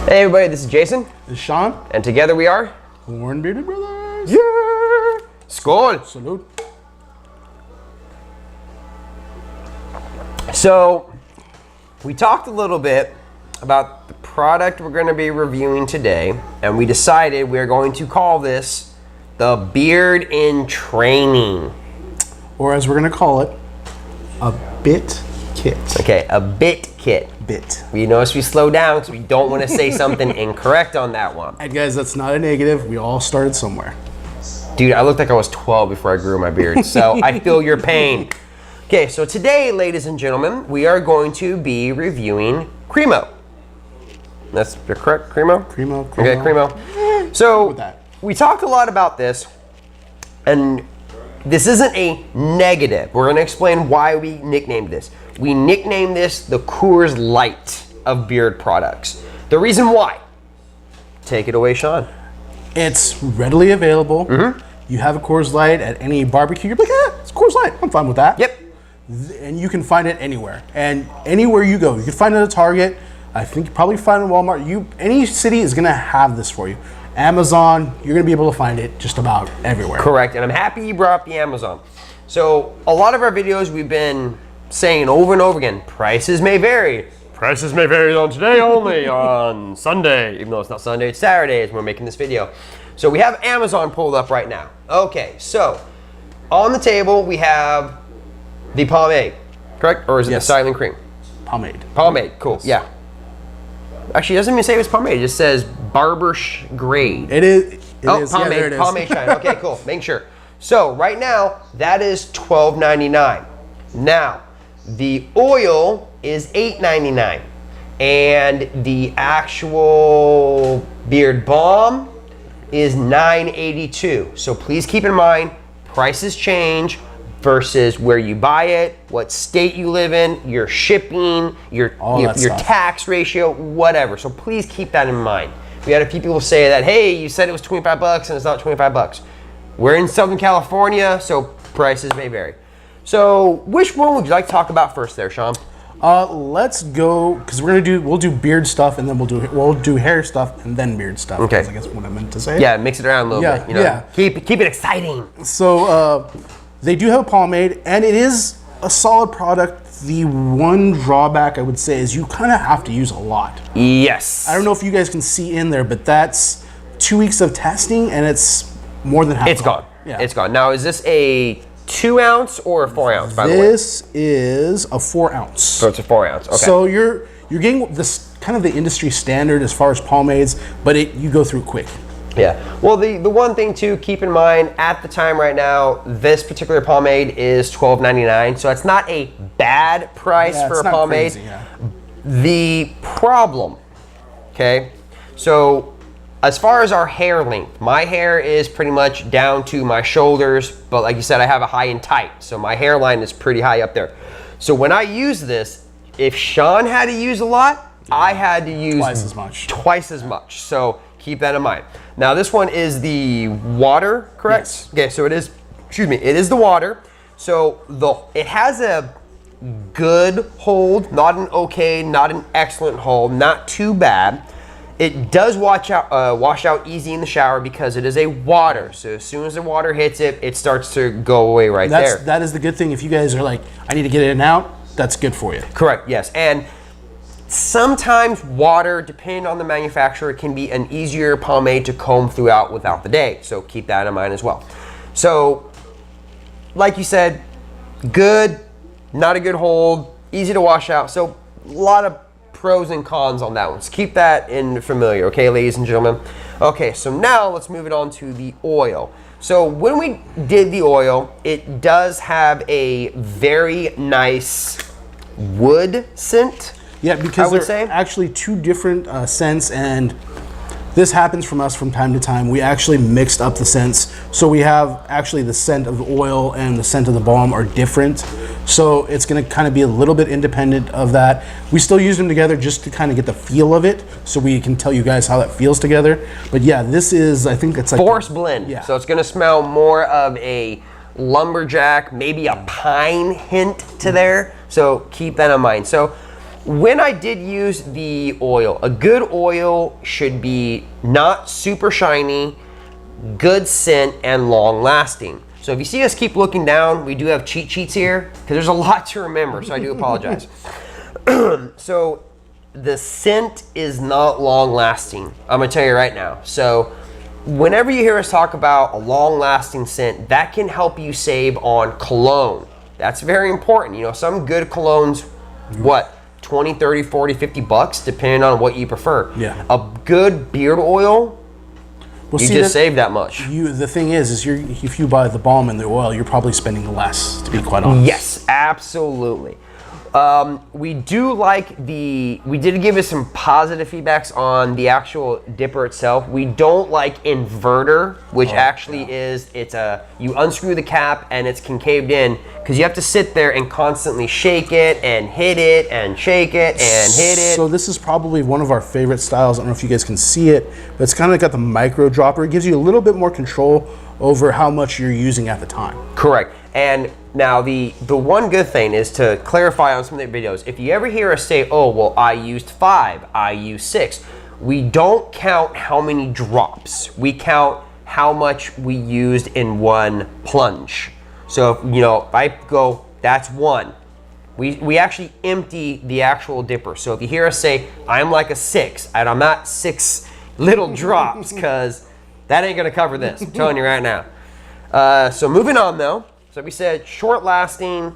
Hey everybody, this is Jason. This is Sean. And together we are Horn Bearded Brothers. Yeah! Skål! Salute. So, we talked a little bit about the product we're going to be reviewing today, and we decided we're going to call this the Beard in Training. Or as we're going to call it, a bit kit. Okay, a bit kit. Bit. You notice we slow down because we don't want to say something incorrect on that one. And guys, that's not a negative. We all started somewhere. Dude, I looked like I was 12 before I grew my beard, so I feel your pain. Okay, so today, ladies and gentlemen, we are going to be reviewing Cremo. That's correct, Cremo? Cremo. Okay, Cremo. So, we talked a lot about this, and this isn't a negative. We're gonna explain why we nicknamed this. We nicknamed this the Coors Light of beard products. The reason why. Take it away, Sean. It's readily available. You have a Coors Light at any barbecue, you're like, it's Coors Light. I'm fine with that. Yep. And you can find it anywhere. And anywhere you go, you can find it at Target. I think you probably find it at Walmart. Any city is gonna have this for you. Amazon, you're gonna be able to find it just about everywhere. Correct, and I'm happy you brought up the Amazon. So a lot of our videos we've been saying over and over again, prices may vary. Prices may vary on today only, on Sunday, even though it's not Sunday, it's Saturday as we're making this video. So we have Amazon pulled up right now. Okay, so on the table we have the pomade, correct? Or is it the styling cream? Pomade. Pomade, cool, Yes. yeah. Actually, it doesn't even say it's pomade, it just says barber grade. It is. Pomade, yeah, there it is. pomade shine. Okay, cool. Make sure. So right now, that is $12.99. Now, the oil is $8.99, and the actual beard balm is $9.82. So please keep in mind, prices change versus where you buy it, what state you live in, your shipping, your tax ratio, whatever. So please keep that in mind. We had a few people say that, hey, you said it was 25 bucks and it's not 25 bucks. We're in Southern California, so prices may vary. So which one would you like to talk about first there, Sean? Let's go, because we'll do beard stuff and then we'll do hair stuff and then beard stuff. Okay. I guess what I meant to say. Yeah, mix it around a little bit. You know? Yeah. Keep it exciting. So they do have a pomade, and it is a solid product. The one drawback I would say is you kind of have to use a lot. Yes. I don't know if you guys can see in there, but that's 2 weeks of testing, and it's more than half. It's gone. Yeah. It's gone. Now, is this a 2 ounce or a 4 ounce, by the way? This is a 4 ounce. So it's a 4 ounce, okay. So you're getting this kind of the industry standard as far as pomades, but you go through quick. Yeah. Well, the one thing to keep in mind at the time right now, this particular pomade is $12.99, so it's not a bad price for a pomade. Crazy, yeah. The problem, okay, so as far as our hair length, my hair is pretty much down to my shoulders, but like you said, I have a high and tight, so my hairline is pretty high up there. So when I use this, if Sean had to use a lot, I had to use twice as much. So keep that in mind. Now this one is the water, correct? Yes. Okay, so it is, it is the water. So it has a good hold, not an okay, not an excellent hold, not too bad. It does wash out easy in the shower because it is a water. So as soon as the water hits it, it starts to go away there. That is the good thing. If you guys are like, I need to get in and out, that's good for you. Correct, yes. And sometimes water, depending on the manufacturer, can be an easier pomade to comb throughout without the day. So keep that in mind as well. So, like you said, good, not a good hold, easy to wash out. So a lot of pros and cons on that one. So keep that in familiar, okay, ladies and gentlemen? Okay, so now let's move it on to the oil. So when we did the oil, it does have a very nice wood scent. Yeah, because they're actually two different scents, and this happens from us from time to time. We actually mixed up the scents. So we have actually the scent of the oil and the scent of the balm are different. So it's gonna kind of be a little bit independent of that. We still use them together just to kind of get the feel of it, so we can tell you guys how that feels together. But yeah, this is, I think it's like forced blend. Yeah. So it's gonna smell more of a lumberjack, maybe a pine hint to there. So keep that in mind. So when I did use the oil, a good oil should be not super shiny, good scent, and long lasting. So if you see us keep looking down, we do have cheat sheets here because there's a lot to remember, so I do apologize. So the scent is not long lasting. I'm gonna tell you right now. So whenever you hear us talk about a long lasting scent, that can help you save on cologne. That's very important. You know, some good colognes, what, 20, 30, 40, 50 bucks, depending on what you prefer. Yeah. A good beard oil, Well, you just save that much. The thing is if you buy the balm and the oil, you're probably spending less, to be quite honest. Yes, absolutely. We do like we did give us some positive feedbacks on the actual dipper itself. We don't like inverter, which you unscrew the cap and it's concaved in because you have to sit there and constantly shake it and hit it and shake it and hit it. So this is probably one of our favorite styles. I don't know if you guys can see it, but it's kind of got the micro dropper. It gives you a little bit more control over how much you're using at the time. Correct. And now the one good thing is to clarify on some of the videos, if you ever hear us say, oh, well, I used 5, I used 6, we don't count how many drops. We count how much we used in one plunge. So, if I go, that's 1. We actually empty the actual dipper. So if you hear us say, I'm like a 6, and I'm not 6 little drops, because that ain't gonna cover this, I'm telling you right now. So moving on though. So we said short lasting,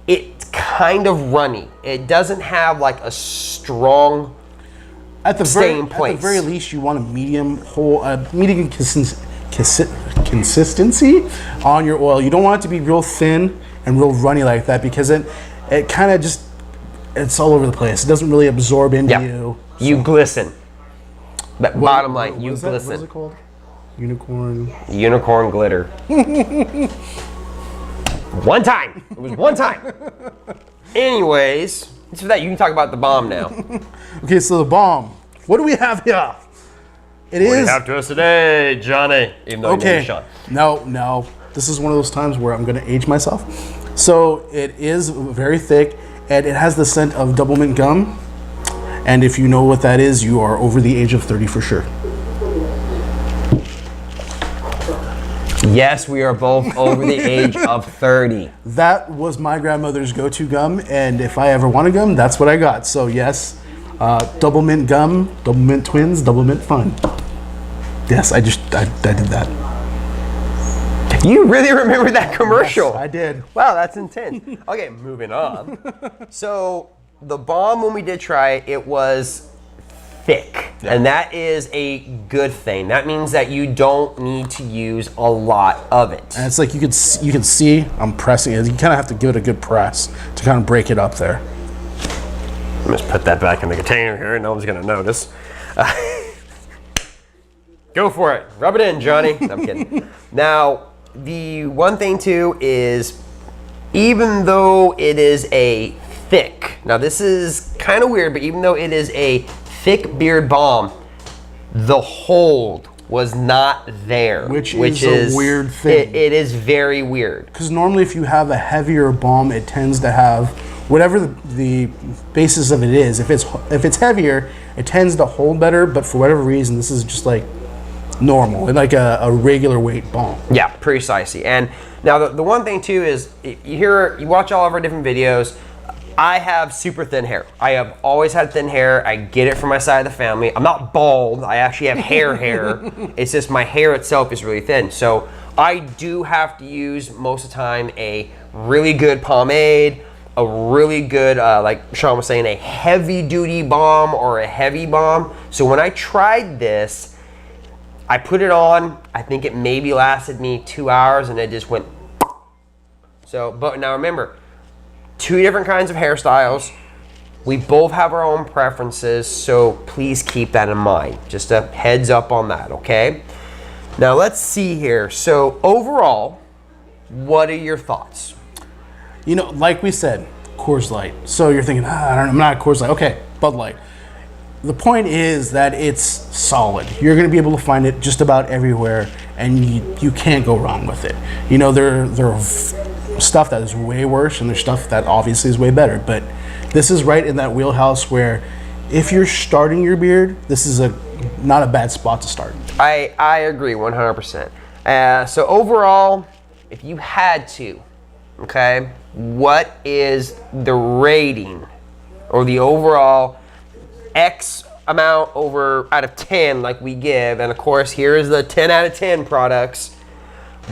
it's kind of runny. It doesn't have like a strong stay in place. At the very least, you want a medium consistency on your oil. You don't want it to be real thin and real runny like that because it kind of just, it's all over the place. It doesn't really absorb into you. So. You glisten. But bottom line, you glisten. What is it called? Unicorn glitter. One time. It was one time. Anyways, for that, you can talk about the bomb now. Okay, so the bomb. What do we have here? What do you have to us today, Johnny? Even though you know Sean. No. This is one of those times where I'm going to age myself. So it is very thick, and it has the scent of double mint gum. And if you know what that is, you are over the age of 30 for sure. Yes, we are both over the age of 30. That was my grandmother's go-to gum, and if I ever want a gum, that's what I got. So yes, double mint gum, double mint twins, double mint fun. Yes, I did that. You really remember that commercial? Yes, I did. Wow, that's intense. Okay, moving on. So the bomb, when we did try it, it was thick, and that is a good thing. That means that you don't need to use a lot of it. And it's like you can see I'm pressing it. You kind of have to give it a good press to kind of break it up there. Let me just put that back in the container here. No one's gonna notice. Go for it. Rub it in, Johnny. No, I'm kidding. Now, the one thing too is, even though it is a thick, now this is kind of weird, but even though it is a thick beard balm, the hold was not there. Which is a weird thing. It is very weird. Because normally if you have a heavier balm, it tends to have, whatever the basis of it is, if it's heavier, it tends to hold better, but for whatever reason, this is just like normal, and like a regular weight balm. Yeah, precisely. And now the one thing too is, you watch all of our different videos, I have super thin hair. I have always had thin hair. I get it from my side of the family. I'm not bald. I actually have hair. It's just my hair itself is really thin. So I do have to use most of the time a really good pomade, a really good, like Sean was saying, a heavy duty balm or a heavy balm. So when I tried this, I put it on, I think it maybe lasted me 2 hours and it just went. So, but now remember, 2 different kinds of hairstyles. We both have our own preferences, so please keep that in mind. Just a heads up on that, okay? Now let's see here. So overall, what are your thoughts? You know, like we said, Coors Light. So you're thinking, I'm not a Coors Light. Okay, Bud Light. The point is that it's solid. You're going to be able to find it just about everywhere, and you can't go wrong with it. You know, there are stuff that is way worse, and there's stuff that obviously is way better, but This is right in that wheelhouse where if you're starting your beard, this is not a bad spot to start. I agree 100%. So overall, if you had to, okay, what is the rating or the overall X amount out of 10 like we give? And of course, here is the 10 out of 10 products.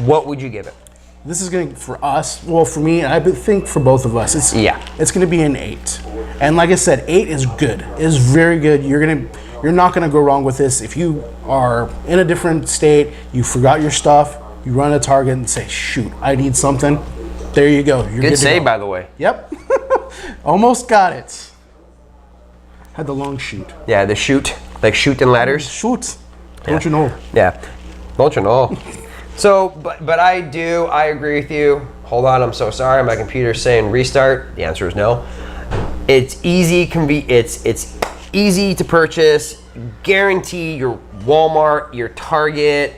What would you give it? This is going to, for us, well, for me, I think for both of us, it's going to be an 8. And like I said, 8 is good. It is very good. You're not going to go wrong with this. If you are in a different state, you forgot your stuff, you run a Target and say, shoot, I need something. There you go. You're good save, by the way. Yep. Almost got it. Had the long shoot. Yeah, the shoot, like shooting ladders. Shoot. Don't you know? Yeah. Don't you know? So, but I agree with you. Hold on, I'm so sorry. My computer's saying restart. The answer is no. It's easy, it's easy to purchase. Guarantee your Walmart, your Target.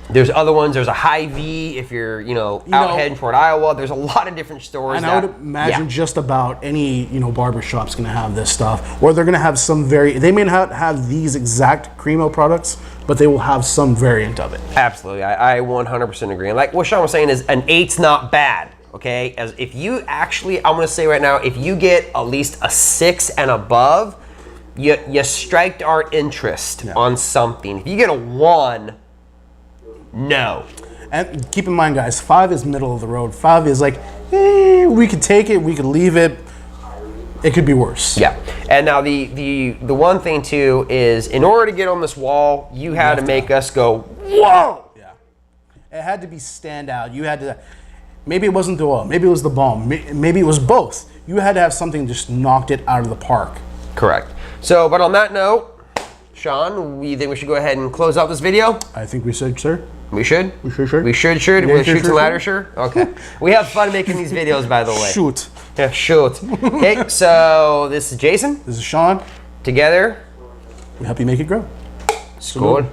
There's other ones. There's a Hy-Vee if you're, out heading toward Iowa. There's a lot of different stores. And I would imagine just about any, barber shop's going to have this stuff, or they're going to have some they may not have these exact Cremo products, but they will have some variant of it. Absolutely, I 100% agree. And like what Sean was saying is an 8's not bad. Okay, as if you actually, I'm going to say right now, if you get at least a 6 and above, you striked our interest on something. If you get a 1. No. And keep in mind, guys, 5 is middle of the road. 5 is like, we could take it, we could leave it. It could be worse. Yeah. And now the one thing too is, in order to get on this wall, you had to make us go, whoa. Yeah. It had to be stand out. You had to. Maybe it wasn't the oil. Maybe it was the balm. Maybe it was both. You had to have something just knocked it out of the park. Correct. So, but on that note, Sean, we think we should go ahead and close out this video? I think we should, sir. We should? We should. We should. We'll shoot some ladder, sure? Okay. We have fun making these videos, by the way. Shoot. Yeah, shoot. Okay, so this is Jason. This is Sean. Together, we help you make it grow. Score.